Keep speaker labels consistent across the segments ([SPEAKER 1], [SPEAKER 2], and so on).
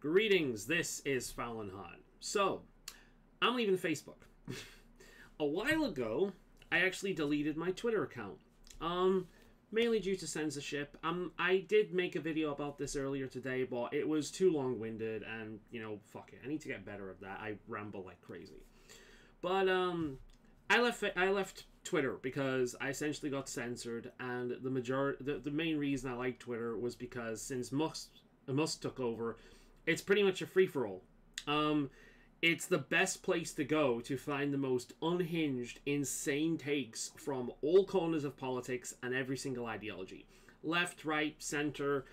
[SPEAKER 1] Greetings, this is Fallon Han. So, I'm leaving Facebook. A while ago, I actually deleted my Twitter account. Mainly due to censorship. I did make a video about this earlier today, but it was too long-winded, and, you know, fuck it. I need to get better at that. I ramble like crazy. But, I left Twitter because I essentially got censored, and the main reason I liked Twitter was because since Musk took over, it's pretty much a free-for-all. It's the best place to go to find the most unhinged, insane takes from all corners of politics and every single ideology. Left, right, center,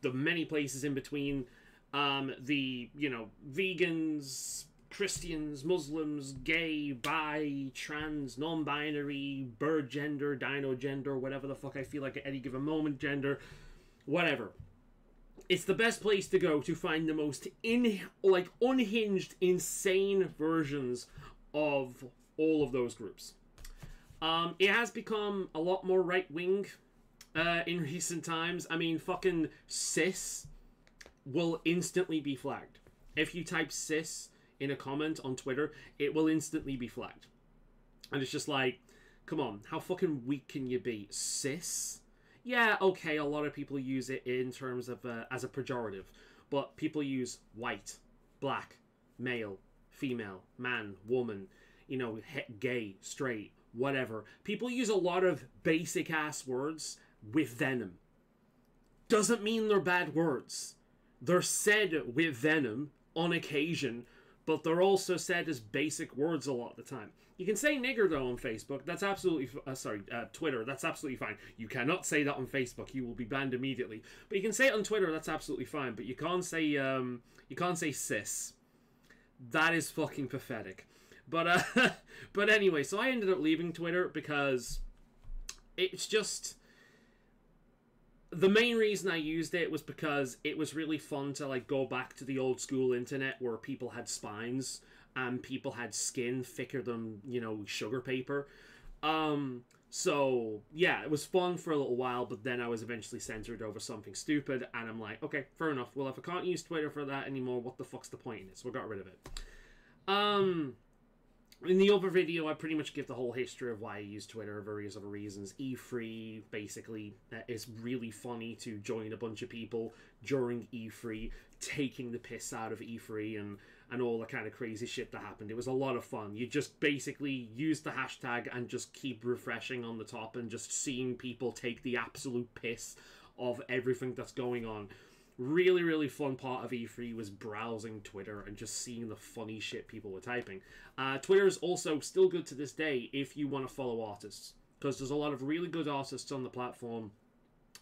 [SPEAKER 1] the many places in between, vegans, Christians, Muslims, gay, bi, trans, non-binary, bird gender, dino gender, whatever the fuck I feel like at any given moment gender, whatever. It's the best place to go to find the most unhinged, insane versions of all of those groups. It has become a lot more right-wing in recent times. I mean, fucking cis will instantly be flagged. If you type cis in a comment on Twitter, it will instantly be flagged. And it's just like, come on, how fucking weak can you be? Cis? Yeah, okay, a lot of people use it in terms of as a pejorative, but people use white, black, male, female, man, woman, gay, straight, whatever. People use a lot of basic-ass words with venom. Doesn't mean they're bad words. They're said with venom on occasion, but they're also said as basic words a lot of the time. You can say nigger, though, on Facebook. That's absolutely... Twitter. That's absolutely fine. You cannot say that on Facebook. You will be banned immediately. But you can say it on Twitter. That's absolutely fine. But you can't say cis. That is fucking pathetic. But anyway, so I ended up leaving Twitter because it's just... The main reason I used it was because it was really fun to go back to the old school internet where people had spines and people had skin thicker than, sugar paper. So, yeah, it was fun for a little while, but then I was eventually censored over something stupid, and I'm like, okay, fair enough. Well, if I can't use Twitter for that anymore, what the fuck's the point in it? So we got rid of it. In the other video, I pretty much give the whole history of why I use Twitter, various other reasons. E3, basically, is really funny to join a bunch of people during E3, taking the piss out of E3 and all the kind of crazy shit that happened. It was a lot of fun. You just basically use the hashtag and just keep refreshing on the top and just seeing people take the absolute piss of everything that's going on. Really, really fun part of E3 was browsing Twitter and just seeing the funny shit people were typing. Twitter is also still good to this day if you want to follow artists, because there's a lot of really good artists on the platform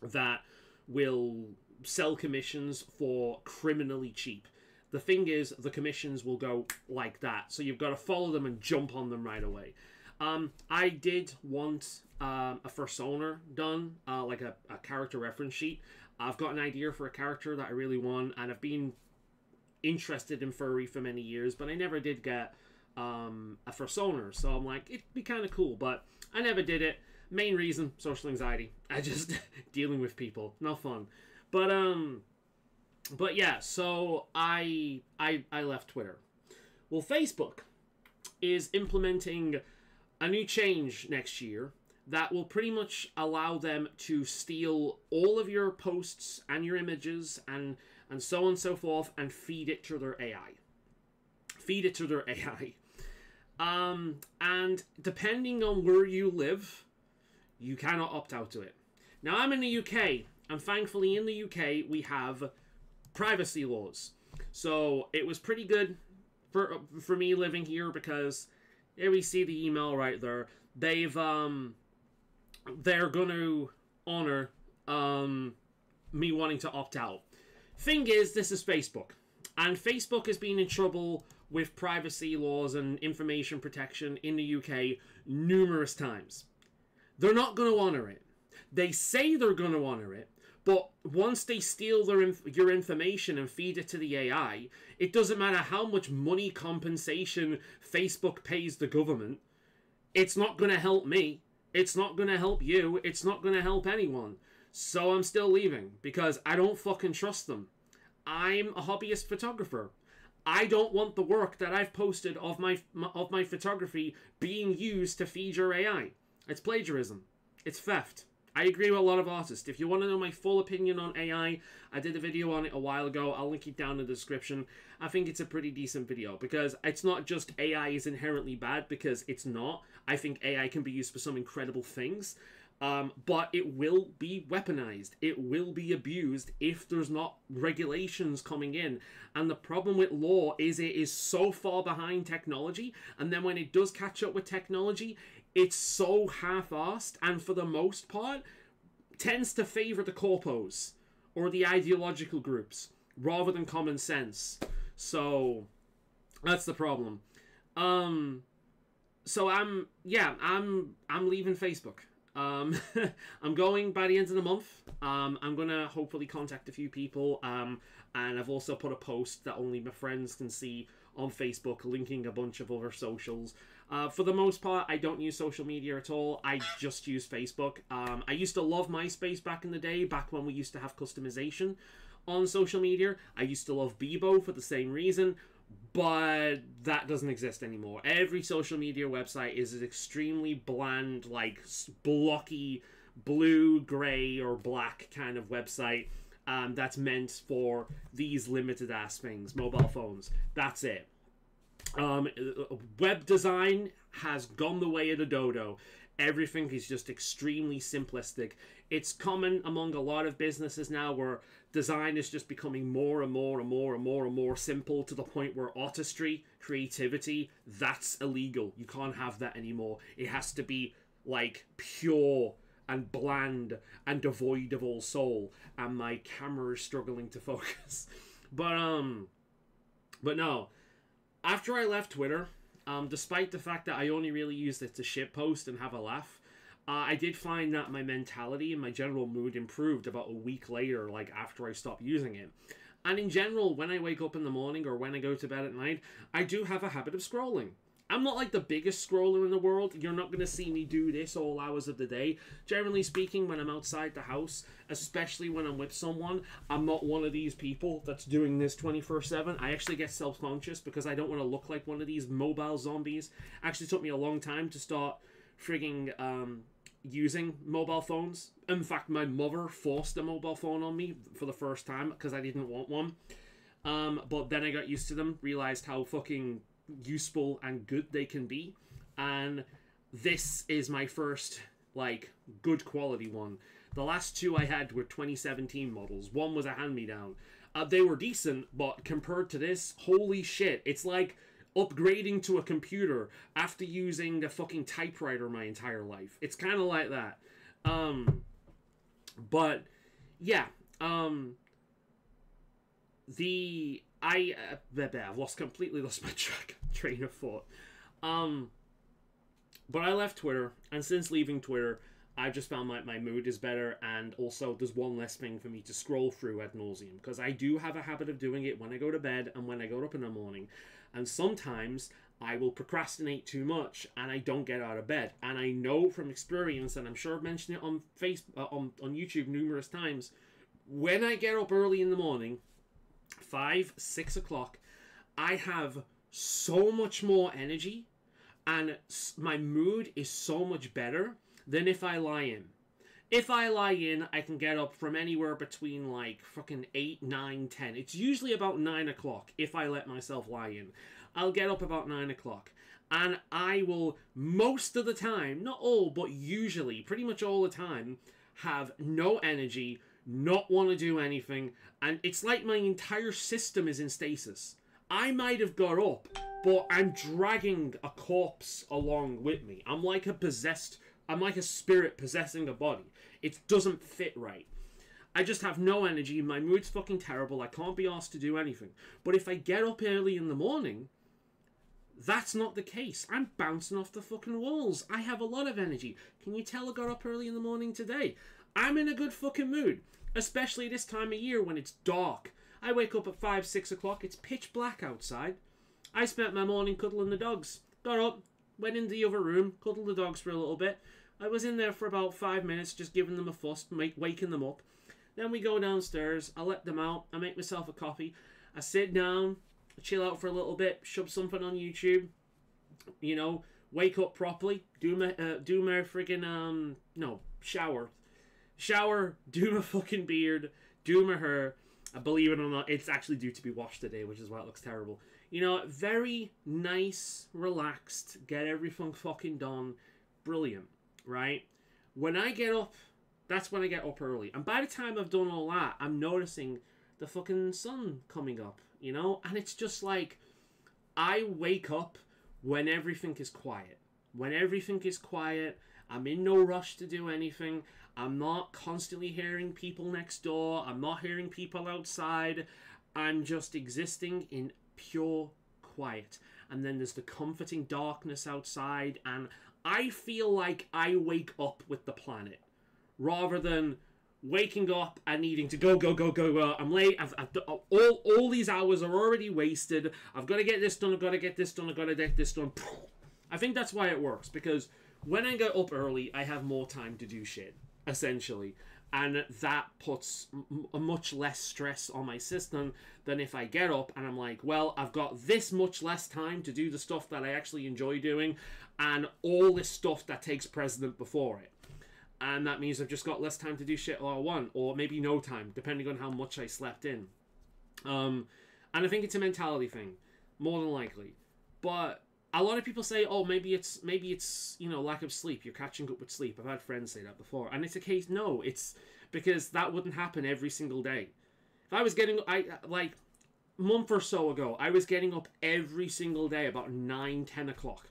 [SPEAKER 1] that will sell commissions for criminally cheap. The thing is, the commissions will go like that, so you've got to follow them and jump on them right away. I did want a persona done, like a character reference sheet. I've got an idea for a character that I really want, and I've been interested in furry for many years, but I never did get a persona, so I'm like, it'd be kind of cool, but I never did it. Main reason, social anxiety. I just, dealing with people, not fun. But yeah, so I left Twitter. Well, Facebook is implementing a new change next year that will pretty much allow them to steal all of your posts and your images and so on and so forth and feed it to their AI. Feed it to their AI. And depending on where you live, you cannot opt out to it. Now, I'm in the UK, and thankfully in the UK we have privacy laws. So it was pretty good for me living here because here we see the email right there. They're going to honor me wanting to opt out. Thing is, this is Facebook. And Facebook has been in trouble with privacy laws and information protection in the UK numerous times. They're not going to honor it. They say they're going to honor it, but once they steal your information and feed it to the AI, it doesn't matter how much money compensation Facebook pays the government. It's not going to help me. It's not going to help you. It's not going to help anyone. So I'm still leaving because I don't fucking trust them. I'm a hobbyist photographer. I don't want the work that I've posted of my photography being used to feed your AI. It's plagiarism. It's theft. I agree with a lot of artists. If you want to know my full opinion on AI, I did a video on it a while ago. I'll link it down in the description. I think it's a pretty decent video because it's not just AI is inherently bad, because it's not. I think AI can be used for some incredible things. But it will be weaponized. It will be abused if there's not regulations coming in. And the problem with law is it is so far behind technology. And then when it does catch up with technology, it's so half-assed. And for the most part, tends to favor the corpos or the ideological groups rather than common sense. So that's the problem. So I'm leaving Facebook. I'm going by the end of the month. I'm gonna hopefully contact a few people. And I've also put a post that only my friends can see on Facebook, linking a bunch of other socials. For the most part, I don't use social media at all. I just use Facebook. I used to love MySpace back in the day, back when we used to have customization on social media. I used to love Bebo for the same reason. But that doesn't exist anymore. Every social media website is an extremely bland, like blocky, blue, gray, or black kind of website that's meant for these limited ass things, mobile phones. That's it. Web design has gone the way of the dodo. Everything is just extremely simplistic. It's common among a lot of businesses now where design is just becoming more and more and more and more and more simple, to the point where artistry, creativity, that's illegal. You can't have that anymore. It has to be like pure and bland and devoid of all soul. And my camera is struggling to focus. But no. After I left Twitter, despite the fact that I only really used it to shitpost and have a laugh, I did find that my mentality and my general mood improved about a week later, like after I stopped using it. And in general, when I wake up in the morning or when I go to bed at night, I do have a habit of scrolling. I'm not like the biggest scroller in the world. You're not going to see me do this all hours of the day. Generally speaking, when I'm outside the house, especially when I'm with someone, I'm not one of these people that's doing this 24/7. I actually get self-conscious because I don't want to look like one of these mobile zombies. Actually took me a long time to start frigging using mobile phones. In fact, my mother forced a mobile phone on me for the first time because I didn't want one. But then I got used to them, realized how fucking useful and good they can be, and this is my first like good quality one. The last two I had were 2017 models. One was a hand-me-down. They were decent, but compared to this, holy shit, it's like upgrading to a computer after using a fucking typewriter my entire life. It's kind of like that. But yeah, I've completely lost my train of thought. But I left Twitter, and since leaving Twitter, I've just found my mood is better, and also there's one less thing for me to scroll through ad nauseum, because I do have a habit of doing it when I go to bed and when I go up in the morning, and sometimes I will procrastinate too much and I don't get out of bed. And I know from experience, and I'm sure I've mentioned it on on YouTube numerous times, when I get up early in the morning, 5, 6 o'clock, I have so much more energy and my mood is so much better than if I lie in. If I lie in, I can get up from anywhere between like fucking 8, 9, 10. It's usually about 9 o'clock if I let myself lie in. I'll get up about 9 o'clock. And I will, most of the time, not all, but usually, pretty much all the time, have no energy, not want to do anything, and it's like my entire system is in stasis. I might have got up, but I'm dragging a corpse along with me. I'm like a spirit possessing a body. It doesn't fit right. I just have no energy, my mood's fucking terrible, I can't be asked to do anything. But if I get up early in the morning, that's not the case. I'm bouncing off the fucking walls. I have a lot of energy. Can you tell I got up early in the morning today? I'm in a good fucking mood. Especially this time of year when it's dark. I wake up at 5, 6 o'clock. It's pitch black outside. I spent my morning cuddling the dogs. Got up, went into the other room, cuddled the dogs for a little bit. I was in there for about 5 minutes just giving them a fuss, waking them up. Then we go downstairs. I let them out. I make myself a coffee. I sit down, chill out for a little bit, shove something on YouTube. You know, wake up properly. Do my friggin' no, shower. Do my fucking beard. Do my hair. Believe it or not, it's actually due to be washed today, which is why it looks terrible. You know, very nice, relaxed, get everything fucking done. Brilliant, right? When I get up, that's when I get up early. And by the time I've done all that, I'm noticing the fucking sun coming up, you know? And it's just like, I wake up when everything is quiet. When everything is quiet, I'm in no rush to do anything. I'm not constantly hearing people next door. I'm not hearing people outside. I'm just existing in pure quiet. And then there's the comforting darkness outside. And I feel like I wake up with the planet. Rather than waking up and needing to go. I'm late. I've all these hours are already wasted. I've got to get this done. I've got to get this done. I've got to get this done. I think that's why it works. Because when I get up early, I have more time to do shit. Essentially, and that puts a much less stress on my system than if I get up and I'm like, well, I've got this much less time to do the stuff that I actually enjoy doing and all this stuff that takes precedent before it. And that means I've just got less time to do shit all I want, or maybe no time, depending on how much I slept in. And I think it's a mentality thing, more than likely. But a lot of people say, oh, maybe it's you know, lack of sleep. You're catching up with sleep. I've had friends say that before. And it's a case, no, it's because that wouldn't happen every single day. If I was getting, like, a month or so ago, I was getting up every single day about 9, 10 o'clock.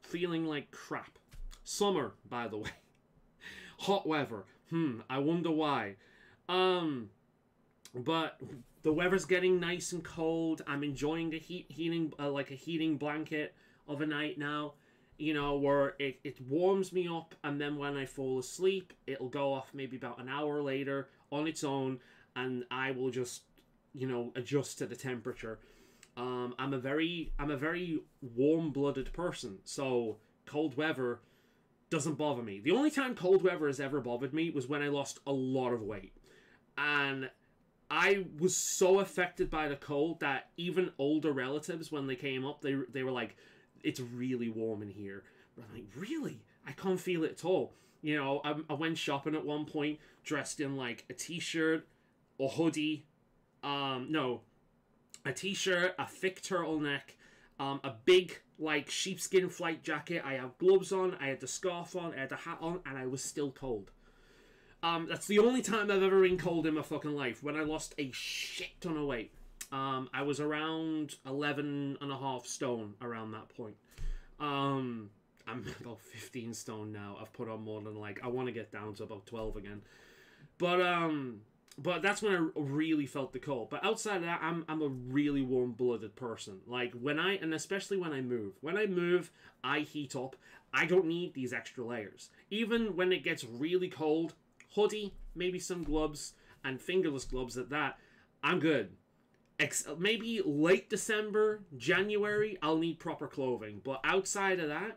[SPEAKER 1] Feeling like crap. Summer, by the way. Hot weather. I wonder why. But the weather's getting nice and cold. I'm enjoying a heating blanket of a night now, you know, where it warms me up, and then when I fall asleep, it'll go off maybe about an hour later on its own, and I will just, you know, adjust to the temperature. I'm a very warm-blooded person, so cold weather doesn't bother me. The only time cold weather has ever bothered me was when I lost a lot of weight, and I was so affected by the cold that even older relatives, when they came up, they were like, it's really warm in here. But I'm like, really? I can't feel it at all. You know, I went shopping at one point dressed in like a t-shirt, a hoodie, a t-shirt, a thick turtleneck, a big like sheepskin flight jacket. I have gloves on, I had the scarf on, I had the hat on, and I was still cold. That's the only time I've ever been cold in my fucking life, when I lost a shit ton of weight. I was around 11.5 stone around that point. I'm about 15 stone now. I've put on more than, like, I want to get down to about 12 again. But that's when I really felt the cold. But outside of that, I'm a really warm-blooded person. Like, and especially when I move. When I move, I heat up. I don't need these extra layers. Even when it gets really cold, hoodie, maybe some gloves, and fingerless gloves at that, I'm good. Maybe late December, January, I'll need proper clothing. But outside of that,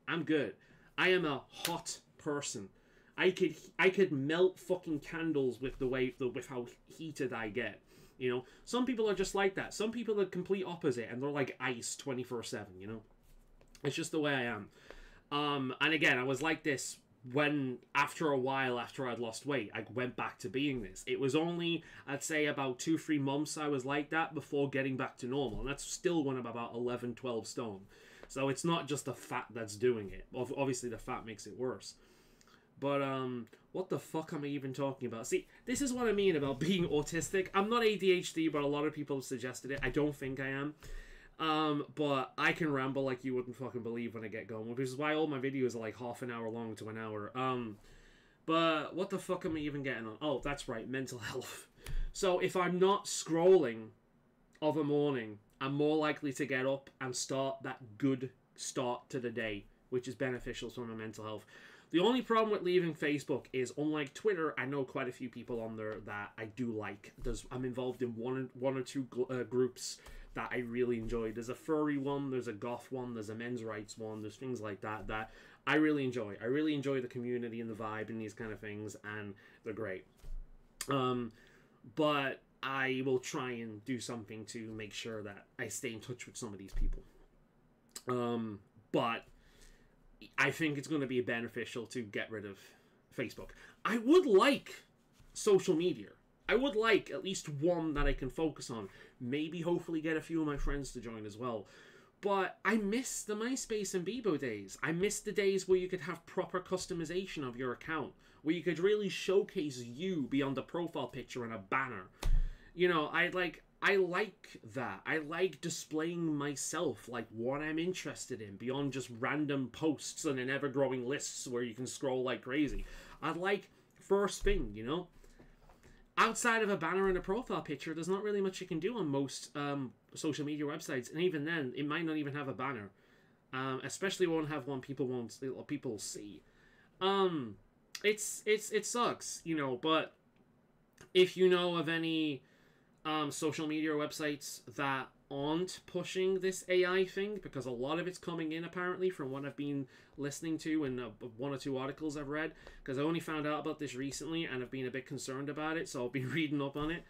[SPEAKER 1] I'm good. I am a hot person. I could melt fucking candles with with how heated I get. You know, some people are just like that. Some people are the complete opposite, and they're like ice 24/7. You know, it's just the way I am. And again, I was like this when, after a while, after I'd lost weight, I went back to being this. It was only, I'd say, about 2-3 months I was like that before getting back to normal. And that's still when I'm about 11, 12 stone. So it's not just the fat that's doing it. Obviously, the fat makes it worse. But, what the fuck am I even talking about? See, this is what I mean about being autistic. I'm not ADHD, but a lot of people have suggested it. I don't think I am. But I can ramble like you wouldn't fucking believe when I get going, which is why all my videos are like half an hour long to an hour. But what the fuck am I even getting on? Oh, that's right, mental health. So if I'm not scrolling of a morning, I'm more likely to get up and start that good start to the day, which is beneficial for my mental health. The only problem with leaving Facebook is, unlike Twitter, I know quite a few people on there that I do like. I'm involved in one or two groups that I really enjoy. There's a furry one, there's a goth one, there's a men's rights one, there's things like that I really enjoy. I really enjoy the community and the vibe and these kind of things, and they're great. But I will try and do something to make sure that I stay in touch with some of these people. But I think it's going to be beneficial to get rid of Facebook. I would like social media. I would like at least one that I can focus on. Maybe, hopefully, get a few of my friends to join as well. But I miss the MySpace and Bebo days. I miss the days where you could have proper customization of your account, where you could really showcase you beyond the profile picture and a banner. You know, I like that. I like displaying myself, like what I'm interested in, beyond just random posts and an ever-growing lists where you can scroll like crazy. I like first thing, you know? Outside of a banner and a profile picture, there's not really much you can do on most social media websites, and even then, it might not even have a banner. Especially won't have one people see. It sucks, you know. But if you know of any social media websites that aren't pushing this AI thing, because a lot of it's coming in apparently from what I've been listening to and one or two articles I've read, because I only found out about this recently and I've been a bit concerned about it, so I'll be reading up on it.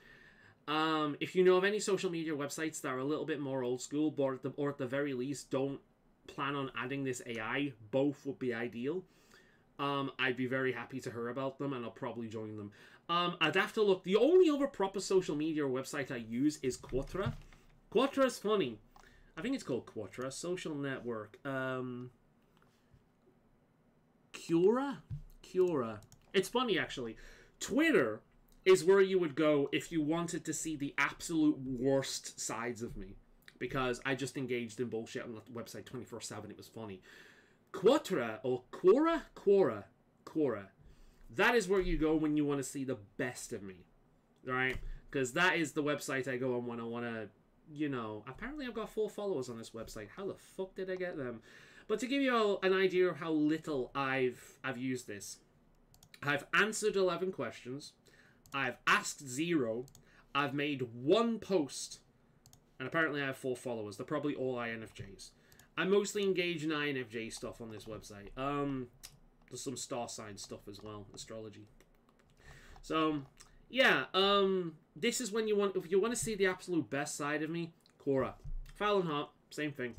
[SPEAKER 1] If you know of any social media websites that are a little bit more old school, or at the very least don't plan on adding this AI, both would be ideal. I'd be very happy to hear about them, and I'll probably join them. I'd have to look. The only other proper social media website I use is Quora. Quora is funny. I think it's called Quora. Social network. Quora? It's funny, actually. Twitter is where you would go if you wanted to see the absolute worst sides of me. Because I just engaged in bullshit on the website 24/7. It was funny. Quora. That is where you go when you want to see the best of me. Right? Because that is the website I go on when I want to, you know... Apparently I've got 4 followers on this website. How the fuck did I get them? But to give you an idea of how little I've used this. I've answered 11 questions. I've asked 0. I've made 1 post. And apparently I have 4 followers. They're probably all INFJs. I mostly engage in INFJ stuff on this website. There's some star sign stuff as well. Astrology. So, yeah. This is when you want... If you want to see the absolute best side of me, Quora. Foul and hot. Same thing.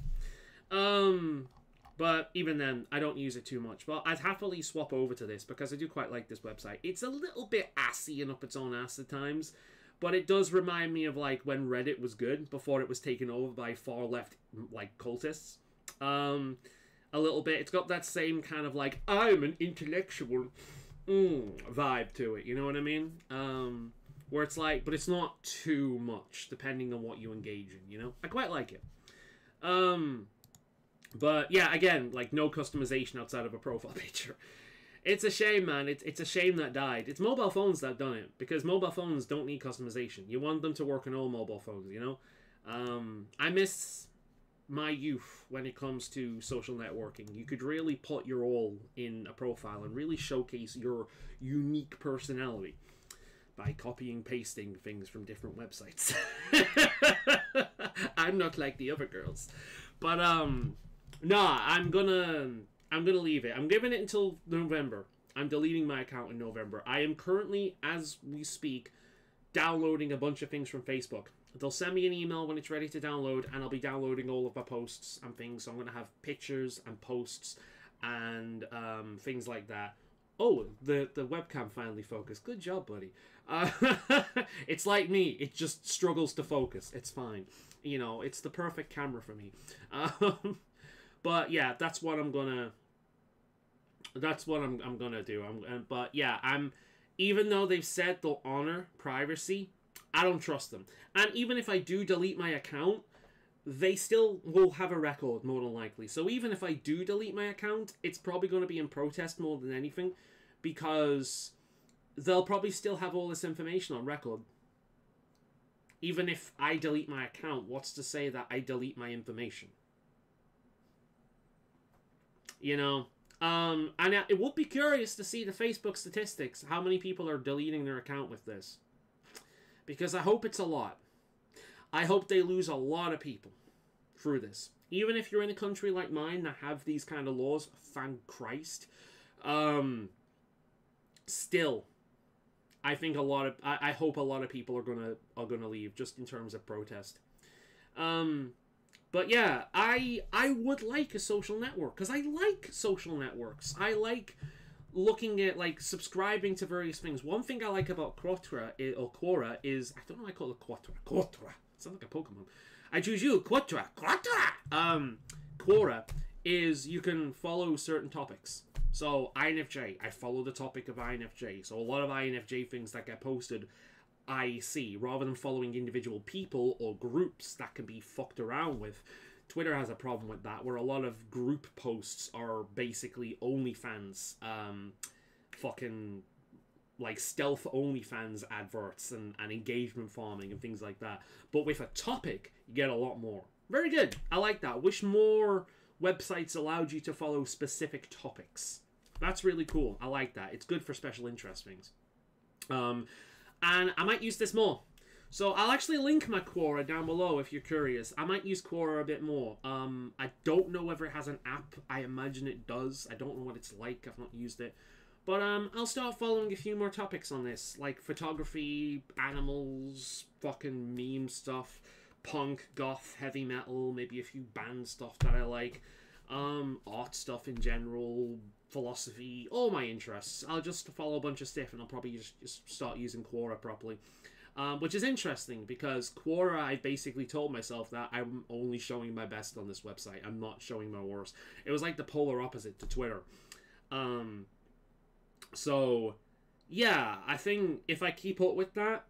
[SPEAKER 1] But even then, I don't use it too much. But I'd happily swap over to this because I do quite like this website. It's a little bit assy and up its own ass at times. But it does remind me of, like, when Reddit was good before it was taken over by far-left, like, cultists. A little bit. It's got that same kind of, like, I'm an intellectual vibe to it. You know what I mean? Where it's like, but it's not too much, depending on what you engage in, you know? I quite like it. But, yeah, again, like, no customization outside of a profile picture. It's a shame, man. It's a shame that died. It's mobile phones that done it, because mobile phones don't need customization. You want them to work on all mobile phones, you know? I miss my youth when it comes to social networking. You could really put your all in a profile and really showcase your unique personality by copying and pasting things from different websites. I'm not like the other girls. But, nah, I'm gonna leave it. I'm giving it until November. I'm deleting my account in November. I am currently, as we speak, downloading a bunch of things from Facebook. They'll send me an email when it's ready to download, and I'll be downloading all of my posts and things. So I'm going to have pictures and posts and things like that. Oh, the webcam finally focused. Good job, buddy. It's like me. It just struggles to focus. It's fine. You know, it's the perfect camera for me. But yeah, that's what I'm gonna do. But yeah, even though they've said they'll honor privacy, I don't trust them. And even if I do delete my account, they still will have a record, more than likely. So even if I do delete my account, it's probably going to be in protest more than anything, because they'll probably still have all this information on record. Even if I delete my account, what's to say that I delete my information? You know? And it would be curious to see the Facebook statistics. How many people are deleting their account with this? Because I hope it's a lot. I hope they lose a lot of people through this. Even if you're in a country like mine that have these kind of laws, thank Christ. Still, I think a lot of I hope a lot of people are gonna leave just in terms of protest. But yeah, I would like a social network because I like social networks. I like looking at like subscribing to various things. One thing I like about Quora is I don't know why I call it Quora. Sounds like a Pokemon. I choose you, Quora. Quora is you can follow certain topics. So INFJ, I follow the topic of INFJ. So a lot of INFJ things that get posted, I see, rather than following individual people or groups that can be fucked around with. Twitter has a problem with that, where a lot of group posts are basically OnlyFans, fucking like stealth OnlyFans adverts and engagement farming and things like that. But with a topic, you get a lot more. Very good. I like that. Wish more websites allowed you to follow specific topics. That's really cool. I like that. It's good for special interest things. And I might use this more. So I'll actually link my Quora down below if you're curious. I might use Quora a bit more. I don't know whether it has an app. I imagine it does. I don't know what it's like. I've not used it. But I'll start following a few more topics on this, like photography, animals, fucking meme stuff, punk, goth, heavy metal, maybe a few band stuff that I like, art stuff in general, philosophy, all my interests. I'll just follow a bunch of stuff and I'll probably just start using Quora properly. Which is interesting because Quora, I basically told myself that I'm only showing my best on this website. I'm not showing my worst. It was like the polar opposite to Twitter. So, yeah, I think if I keep up with that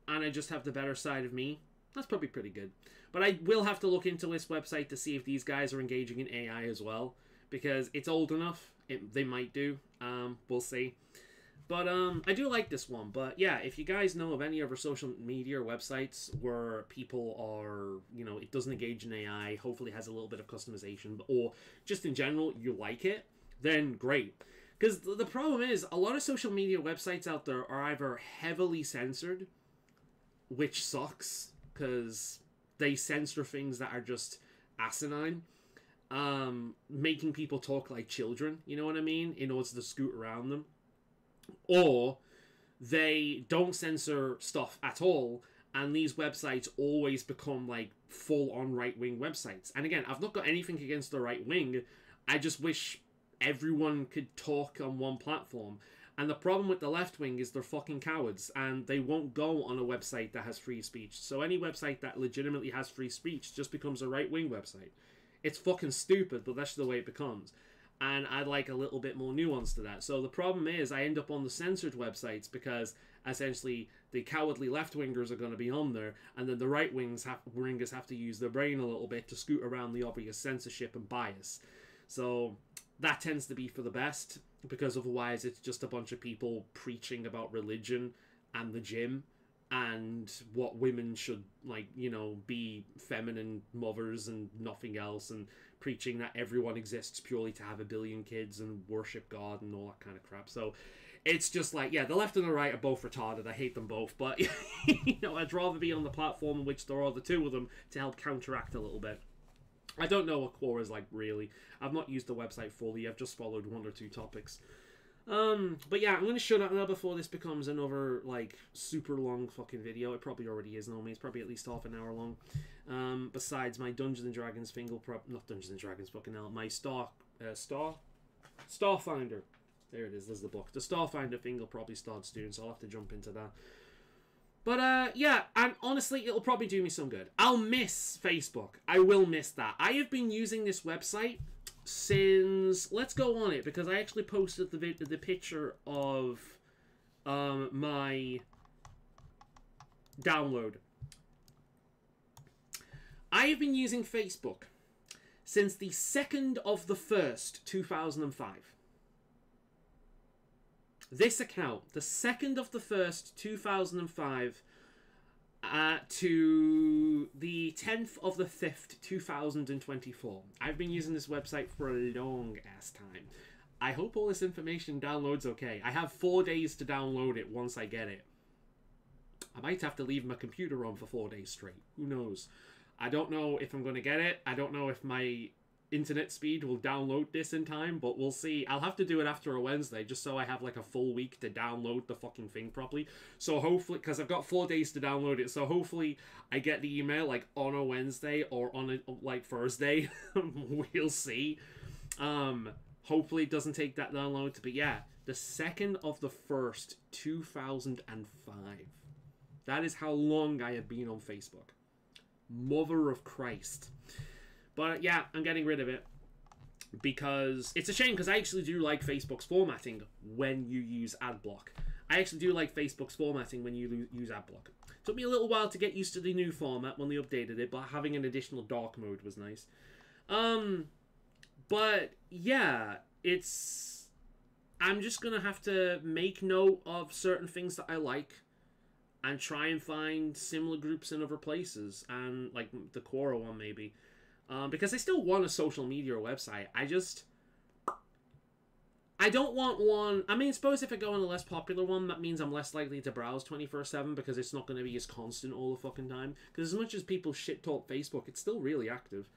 [SPEAKER 1] and I just have the better side of me, that's probably pretty good. But I will have to look into this website to see if these guys are engaging in AI as well, because it's old enough. They might do. We'll see. But I do like this one. But yeah, if you guys know of any other social media or websites where people are, you know, it doesn't engage in AI, hopefully has a little bit of customization, or just in general, you like it, then great. Because the problem is, a lot of social media websites out there are either heavily censored, which sucks, because they censor things that are just asinine, making people talk like children, you know what I mean, in order to scoot around them. Or they don't censor stuff at all, and these websites always become like full-on right-wing websites. And again, I've not got anything against the right wing. I just wish everyone could talk on one platform. And the problem with the left wing is they're fucking cowards, and they won't go on a website that has free speech. So any website that legitimately has free speech just becomes a right-wing website. It's fucking stupid, but that's the way it becomes. And I'd like a little bit more nuance to that. So the problem is I end up on the censored websites because essentially the cowardly left-wingers are going to be on there, and then the right-wingers have to use their brain a little bit to scoot around the obvious censorship and bias. So that tends to be for the best, because otherwise it's just a bunch of people preaching about religion and the gym and what women should, like, you know, be feminine mothers and nothing else, and preaching that everyone exists purely to have a billion kids and worship God and all that kind of crap. So it's just like, yeah, the left and the right are both retarded. I hate them both, but you know, I'd rather be on the platform in which there are the two of them to help counteract a little bit. I don't know what Quora is like, really. I've not used the website fully. I've just followed one or two topics. But yeah, I'm going to shut up now before this becomes another, like, super long fucking video. It probably already is, normally. It's probably at least half an hour long. Besides my Dungeons & Dragons not Dungeons & Dragons, fucking hell. My Starfinder. There it is, there's the book. The Starfinder thing will probably start soon, so I'll have to jump into that. But, yeah, and honestly, it'll probably do me some good. I'll miss Facebook. I will miss that. I have been using this website since... Let's go on it, because I actually posted the picture of my download. I have been using Facebook since the 2nd of the 1st, 2005. This account, the 2nd of the 1st, 2005, to the 10th of the 5th, 2024. I've been using this website for a long-ass time. I hope all this information downloads okay. I have 4 days to download it once I get it. I might have to leave my computer on for 4 days straight. Who knows? I don't know if I'm going to get it. I don't know if my internet speed will download this in time, but we'll see. I'll have to do it after a Wednesday, just so I have like a full week to download the fucking thing properly. So hopefully, because I've got 4 days to download it, so hopefully I get the email like on a Wednesday or on a like Thursday. We'll see. Hopefully it doesn't take that download, but yeah, the 2nd of the 1st, 2005. That is how long I have been on Facebook. Mother of Christ. But yeah, I'm getting rid of it because it's a shame, because I actually do like Facebook's formatting when you use adblock. I actually do like Facebook's formatting when you use adblock. Took me a little while to get used to the new format when they updated it, but having an additional dark mode was nice. But yeah, I'm just gonna have to make note of certain things that I like and try and find similar groups in other places, and like the Quora one maybe. Because I still want a social media website. I don't want one. I mean, suppose if I go on a less popular one, that means I'm less likely to browse 24/7 because it's not going to be as constant all the fucking time. Because as much as people shit talk Facebook, it's still really active.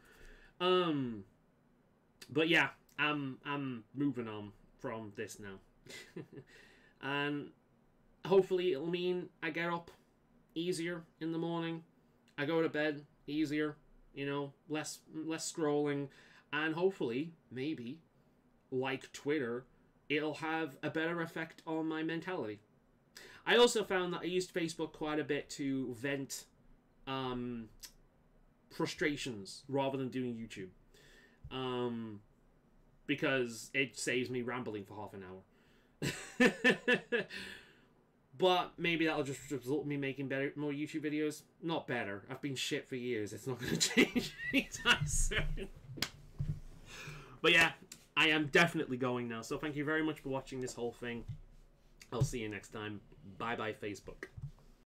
[SPEAKER 1] But yeah, I'm moving on from this now. And hopefully it'll mean I get up easier in the morning. I go to bed easier. You know, less scrolling, and hopefully, maybe, like Twitter, it'll have a better effect on my mentality. I also found that I used Facebook quite a bit to vent frustrations rather than doing YouTube. Because it saves me rambling for half an hour. But maybe that'll just result in me making more YouTube videos. Not better. I've been shit for years. It's not going to change anytime soon. But yeah, I am definitely going now. So thank you very much for watching this whole thing. I'll see you next time. Bye-bye, Facebook.